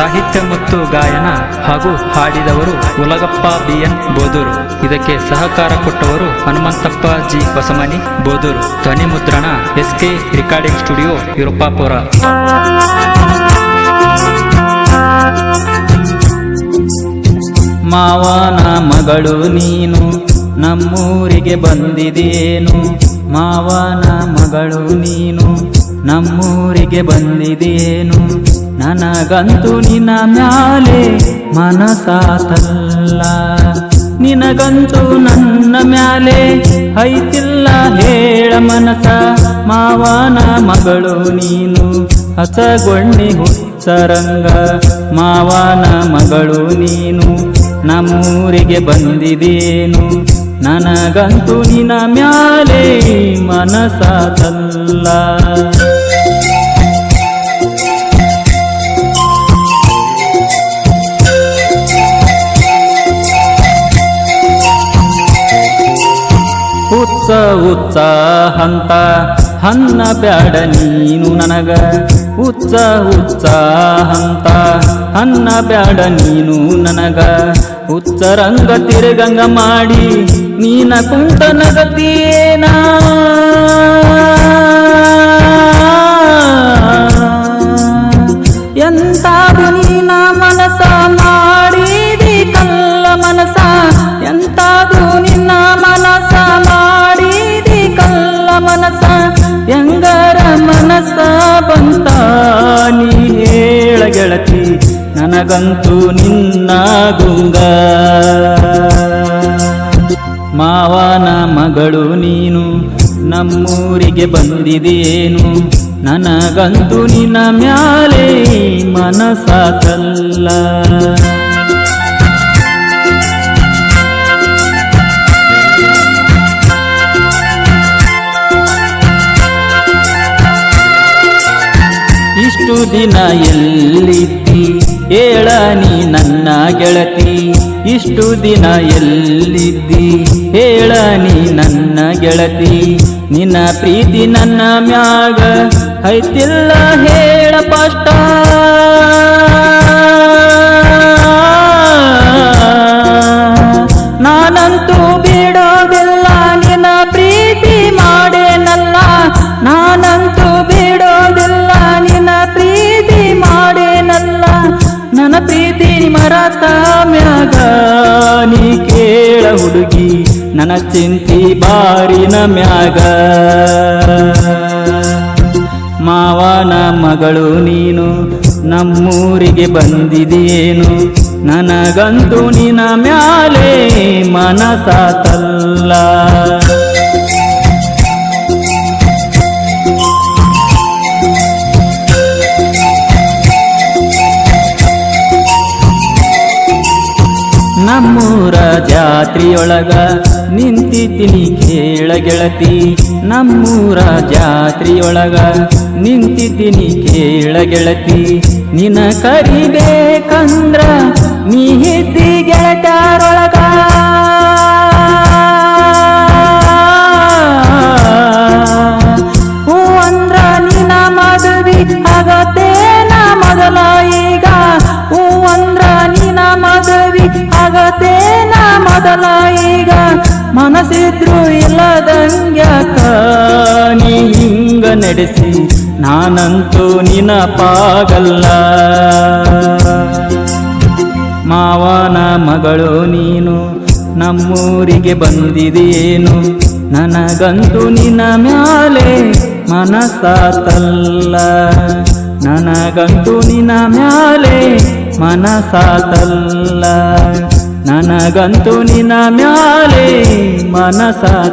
ಸಾಹಿತ್ಯ ಮತ್ತು ಗಾಯನ ಹಾಗೂ ಹಾಡಿದವರು ಉಲಗಪ್ಪ BN ಬೋದೂರು. ಇದಕ್ಕೆ ಸಹಕಾರ ಕೊಟ್ಟವರು ಹನುಮಂತಪ್ಪ G ಹೊಸಮನಿ ಬೋದೂರು. ಧ್ವನಿ ಮುದ್ರಣ SK ರೆಕಾರ್ಡಿಂಗ್ ಸ್ಟುಡಿಯೋ ವಿರುಪಾಪುರ. ಮಾವನ ಮಗಳು ನೀನು ನಮ್ಮೂರಿಗೆ ಬಂದಿದೇನು, ಮಾವನ ಮಗಳು ನೀನು ನಮ್ಮೂರಿಗೆ ಬಂದಿದೇನು, ನನಗಂತೂ ನಿನ್ನ ಮ್ಯಾಲೆ ಮನಸಾತಲ್ಲ, ನಿನಗಂತೂ ನನ್ನ ಮ್ಯಾಲೆ ಐತಿಲ್ಲ ಹೇಳ ಮನಸ. ಮಾವನ ಮಗಳು ನೀನು ಹಸಗೊಣ್ಣಿ ಹುಚ್ಚರಂಗ, ಮಾವನ ಮಗಳು ನೀನು ನಮ್ಮೂರಿಗೆ ಬಂದಿದೇನು, ನನಗಂತೂ ನಿನ್ನ ಮ್ಯಾಲೆ ಮನಸಾತಲ್ಲ. ಹುಚ್ಚ ಹುಚ್ಚ ಹಂತ ಹನ್ನ ಬ್ಯಾಡ ನೀನು ನನಗ, ಹುಚ್ಚ ಹುಚ್ಚ ಹಂತ ಹನ್ನ ಬ್ಯಾಡ ನೀನು ನನಗ, ಹುಚ್ಚರಂಗ ತಿರುಗಂಗ ಮಾಡಿ ನೀನ ಕುಂತ ನಗತಿಯೇನ, ಎಂತಾದು ನೀನ ಮನಸ ಮಾಡಿದಿ ಕಲ್ಲ ಮನಸ, ಎಂತಾದು ನಿನ್ನ ಮನಸ ಮಾಡಿದಿ ಕಲ್ಲ ಮನಸ, ಹೆಂಗರ ಮನಸ ಬಂತ ನೀ ಹೇಳ ಗೆಳತಿ, ನನಗಂತೂ ನಿನ್ನ ಗುಂಗ. ಮಾವನ ಮಗಳು ನೀನು ನಮ್ಮೂರಿಗೆ ಬಂದಿದೇನು, ನನಗಂತೂ ನಿನ್ನ ಮ್ಯಾಲೆ ಮನಸಾತಲ್ಲ. ಇಷ್ಟು ದಿನ ಎಲ್ಲಿದ್ದಿ ಹೇಳ ನೀ ನನ್ನ ಗೆಳತಿ, ಇಷ್ಟು ದಿನ ಎಲ್ಲಿದ್ದಿ ಹೇಳ ನೀ ನನ್ನ ಗೆಳತಿ, ನಿನ್ನ ಪ್ರೀತಿ ನನ್ನ ಮ್ಯಾಗ ಐತಿಲ್ಲ ಹೇಳ ಪಷ್ಟ, ನಾನಂತೂ ಬಿಡೋದಿಲ್ಲ ನಿನ್ನ ಪ್ರೀತಿ ಮಾಡೇನಲ್ಲ, ನಾನಂತೂ ಬಿಡೋದಿಲ್ಲ ನಿನ್ನ ಪ್ರೀತಿ ಮಾಡೇನಲ್ಲ, ನನ್ನ ಪ್ರೀತಿ ಮರತ ಮ್ಯಾಗ ನೀ ಕೇಳ ಹುಡುಗಿ ನನ್ನ ಚಿಂತಿ ಬಾರಿನ ಮ್ಯಾಗ. ಮಾವನ ಮಗಳು ನೀನು ನಮ್ಮೂರಿಗೆ ಬಂದಿದೇನು, ನನಗಂತೂ ನಿನ್ನ ಮ್ಯಾಲೆ ಮನಸಾತಲ್ಲ. ನಮ್ಮೂರ ಜಾತ್ರೆಯೊಳಗ ನಿಂತಿದ್ದೀನಿ ಕೇಳ ಗೆಳತಿ, ನಮ್ಮೂರ ಜಾತ್ರೆಯೊಳಗ ನಿಂತಿದ್ದೀನಿ ಕೇಳ ಗೆಳತಿ, ನಿನ್ನ ಕರಿಬೇಕಂದ್ರ ನೀ ಇದ್ದಿ ಗೆಳತಾರೊಳಗ, ಹೂ ಅಂದ್ರ ನಿನ್ನ ಮದುವೆ ಆಗತೇನ ಮೊದಲ ಈಗ, ಹೂ ಅಂದ್ರ ನಿನ್ನ ಮದುವೆ ಆಗತೇನ ಮೊದಲ ಈಗ, ಮನಸ್ಸಿದ್ರು ಇಲ್ಲದಂಗ್ಯಾಕ ನೀ ಹಿಂಗ ನಡೆಸಿ ನಾನಂತೂ ನಿನಪಾಗಲ್ಲ. ಮಾವನ ಮಗಳು ನೀನು ನಮ್ಮೂರಿಗೆ ಬಂದಿದೇನು, ನನಗಂತೂ ನಿನ್ನ ಮ್ಯಾಲೆ ಮನಸಾತಲ್ಲ, ನನಗಂತೂ ನಿನ್ನ ಮ್ಯಾಲೆ ಮನಸಾತಲ್ಲ, ನನಗಂತೂ ನಿನ್ನ ಮ್ಯಾಲೆ ಮನಸಾತಲ್ಲ.